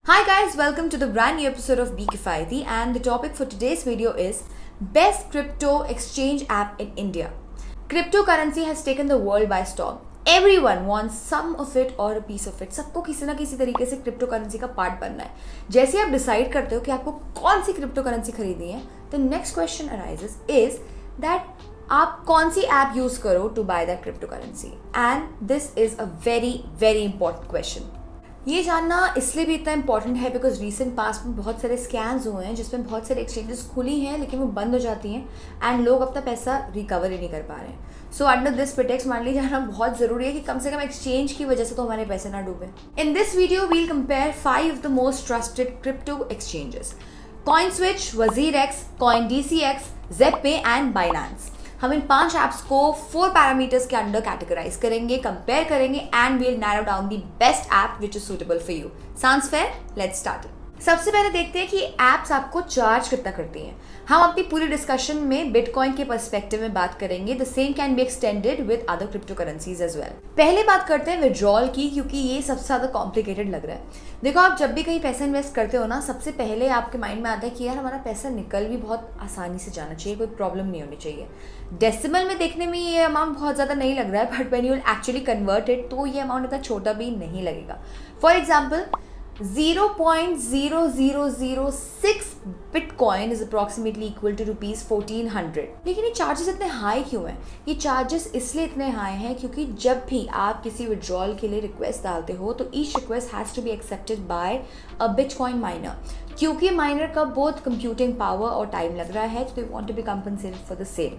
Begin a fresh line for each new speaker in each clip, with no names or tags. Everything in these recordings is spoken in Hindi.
Hi guys, welcome to the brand new episode of Beekifaiti, and the topic for today's video is Best Crypto Exchange App in India. Cryptocurrency has taken the world by storm. Everyone wants some of it or a piece of it. सबको किसी ना किसी तरीके से क्रिप्टो करेंसी का पार्ट बनना है. जैसे आप डिसाइड करते हो कि आपको कौन सी क्रिप्टो करेंसी खरीदनी है, the next question arises is that आप कौन सी ऐप यूज करो to buy that crypto currency, and this is a very very important question. ये जानना इसलिए भी इतना इंपॉर्टेंट है बिकॉज रीसेंट पास्ट में बहुत सारे स्कैम्स हुए हैं जिसमें बहुत सारे एक्सचेंजेस खुली हैं लेकिन वो बंद हो जाती हैं एंड लोग अपना पैसा रिकवर ही नहीं कर पा रहे हैं. सो अंडर दिस प्रिटेक्स्ट मान लीजिए जाना बहुत ज़रूरी है कि कम से कम एक्सचेंज की वजह से तो हमारे पैसे ना डूबे. In this video we'll compare 5 of the most trusted crypto exchanges: CoinSwitch, WazirX, CoinDCX, ZPay and Binance. हम इन 5 ऐप्स को 4 पैरामीटर्स के अंडर कैटेगराइज करेंगे, कंपेयर करेंगे and we'll narrow down the best app which is suitable for you. Sounds fair? Let's start. सबसे पहले देखते हैं कि ऐप्स आपको चार्ज कितना करती हैं. हम अपनी पूरी डिस्कशन में बिटकॉइन के पर्सपेक्टिव में बात करेंगे. The same can be extended with other crypto currencies as well. पहले बात करते हैं विड्रॉल की, क्योंकि ये सबसे ज़्यादा कॉम्प्लिकेटेड लग रहा है. देखो, आप जब भी कहीं पैसा इन्वेस्ट करते हो ना, सबसे पहले आपके माइंड में आता है कि यार हमारा पैसा निकल भी बहुत आसानी से जाना चाहिए, कोई प्रॉब्लम नहीं होनी चाहिए. डेसिमल में देखने में ये अमाउंट बहुत ज़्यादा नहीं लग रहा है, but when you will actually convert it तो ये अमाउंट इतना छोटा भी नहीं लगेगा. For example 0.0006 bitcoin is approximately equal to ₹1400. लेकिन ये चार्जेस इतने हाई क्यों हैं? ये चार्जेस इसलिए इतने हाई हैं क्योंकि जब भी आप किसी विड्रॉल के लिए रिक्वेस्ट डालते हो तो each request has to be accepted by a bitcoin miner. क्योंकि माइनर का बहुत कंप्यूटिंग पावर और टाइम लग रहा है, तो they want to be compensated for the same,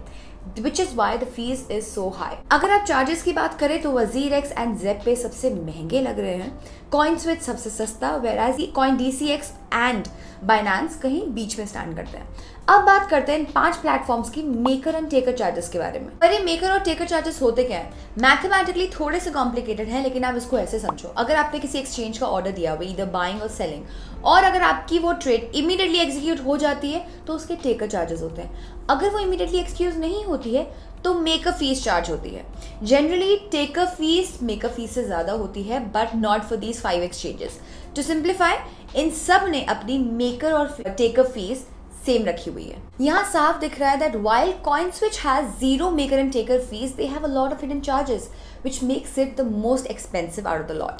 which is why the fees is so high. अगर आप चार्जेस की बात करें तो WazirX एंड ZPay सबसे महंगे लग रहे हैं, CoinSwitch सबसे सस्ता, whereas CoinDCX एंड Binance कहीं बीच में स्टैंड करते हैं. अब बात करते हैं इन 5 प्लेटफॉर्म्स की मेकर एंड टेकर चार्जेस के बारे में. पर ये मेकर और टेकर चार्जेस होते क्या है? मैथमेटिकली थोड़े से कॉम्प्लिकेटेड है, लेकिन आप इसको ऐसे समझो. अगर आपने किसी एक्सचेंज का ऑर्डर दिया हुआ, ईदर बाइंग और सेलिंग, और अगर आपकी वो ट्रेड इमीडिएटली एग्जीक्यूट हो जाती है तो उसके टेकर चार्जेस होते हैं. अगर वो इमीडिएटली एक्सक्यूज नहीं होती है तो मेकर फीस चार्ज होती है. Generally taker fees maker fees से ज़्यादा होती है, but not for these 5 exchanges. To simplify, इन सब ने अपनी मेकर और टेकर फीस सेम रखी हुई है. यहाँ साफ दिख रहा है that while CoinSwitch has zero maker and taker fees, they have a lot of hidden charges, which makes it the most expensive out of the lot.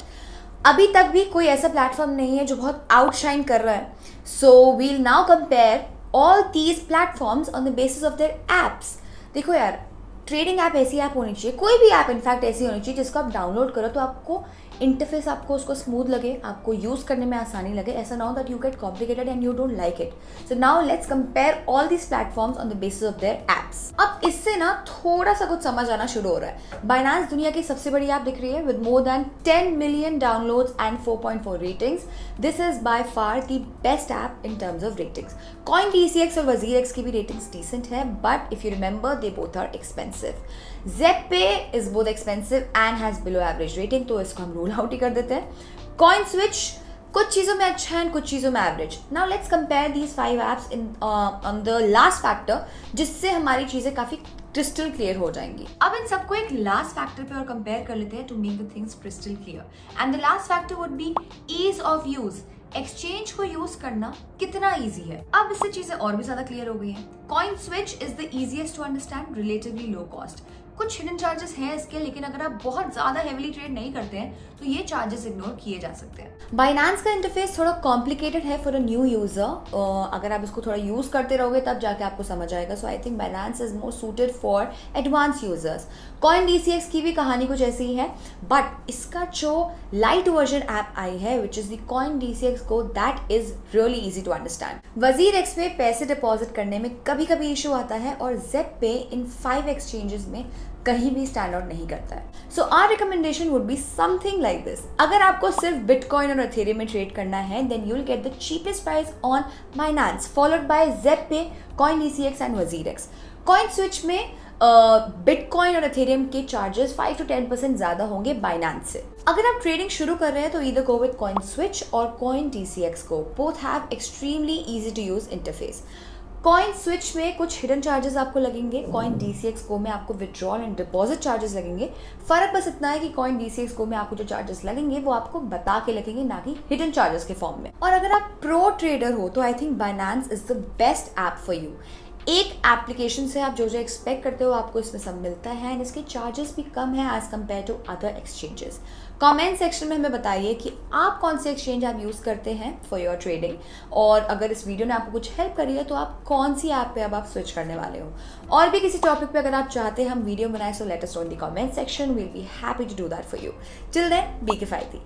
अभी तक भी कोई ऐसा प्लेटफॉर्म नहीं है जो बहुत आउटशाइन कर रहा है. So we'll now compare all these platforms on the basis of their apps. देखो यार, ट्रेडिंग ऐप ऐसी ऐप होनी चाहिए, कोई भी ऐप इनफैक्ट ऐसी होनी चाहिए जिसको आप डाउनलोड करो तो आपको इंटरफेस आपको उसको स्मूथ लगे, आपको यूज़ करने में आसानी लगे. ऐसा ना हो that you get complicated and you don't like it. So now let's compare all these platforms on the basis of their apps. अब इससे ना थोड़ा सा कुछ समझ आना शुरू हो रहा है. Binance दुनिया की सबसे बड़ी ऐप दिख रही है with more than 10 million downloads and 4.4 ratings. This is by far the best app in terms of ratings. CoinDCX और WazirX की भी रेटिंग्स डिसेंट है, but if you remember they both are expensive. ZPay is both expensive and has below average rating, तो इसको हम रूल आउट ही कर देते हैं. CoinSwitch कुछ चीज़ों में अच्छा है, कुछ चीज़ों में average. Now let's compare these 5 apps in on the last factor, जिससे हमारी चीज़ें काफ़ी क्रिस्टल क्लियर हो जाएंगी. अब इन सबको एक लास्ट फैक्टर पे और कंपेयर कर लेते हैं to make the things crystal clear. And the last factor would be ease of use. Exchange को यूज करना कितना इजी है. अब इससे चीजें और भी ज्यादा क्लियर हो गई हैं. CoinSwitch is the easiest to understand, relatively low cost. कुछ हिडन चार्जेस हैं इसके, लेकिन अगर आप बहुत ज्यादा हेवीली ट्रेड नहीं करते हैं तो ये चार्जेस इग्नोर किए जा सकते हैं. Binance का इंटरफेस थोड़ा कॉम्प्लिकेटेड है फॉर अ न्यू यूजर. अगर आप इसको थोड़ा यूज करते रहोगे तब जाके आपको समझ आएगा. So I think Binance is more suited for advance users. CoinDCX की भी कहानी कुछ ऐसी ही है, बट इसका जो लाइट वर्जन ऐप आई है which is the CoinDCX Go, that is really easy to understand. WazirX में पैसे डिपॉजिट करने में कभी कभी इशू आता है और ZPay इन 5 एक्सचेंजेस में कहीं भी स्टैंड आउट नहीं करता है. So our recommendation would be something like this. अगर आपको सिर्फ बिटकॉइन और इथेरियम में ट्रेड करना है, then you will get the cheapest price on Binance, followed by ZPay, CoinDCX and WazirX. CoinSwitch में बिटकॉइन और इथेरियम के चार्जेस 5 to 10% ज्यादा होंगे Binance से. अगर आप ट्रेडिंग शुरू कर रहे हैं तो ईदर गो विद CoinSwitch और CoinDCX Go. Both have extremely easy to use interface. CoinSwitch में कुछ हिडन चार्जेस आपको लगेंगे, कॉइन DCX Go में आपको विड्रॉल एंड डिपॉजिट चार्जेस लगेंगे। फर्क बस इतना है कि कॉइन DCX Go में आपको जो चार्जेस लगेंगे वो आपको बता के लगेंगे, ना कि हिडन चार्जेस के फॉर्म में। और अगर आप प्रो ट्रेडर हो तो I think Binance is the best app for you. एक एप्लीकेशन से आप जो जो एक्सपेक्ट करते हो आपको इसमें सब मिलता है एंड इसके चार्जेस भी कम है as compared to other exchanges. Comment section में हमें बताइए कि आप कौन से एक्सचेंज आप यूज़ करते हैं फॉर योर ट्रेडिंग, और अगर इस वीडियो ने आपको कुछ हेल्प करी है तो आप कौन सी ऐप पे अब आप स्विच करने वाले हो। और भी किसी टॉपिक पे अगर आप चाहते हैं हम वीडियो बनाए, so let us know in the comment section, we will be happy to do that for you. Till then, be किफायती।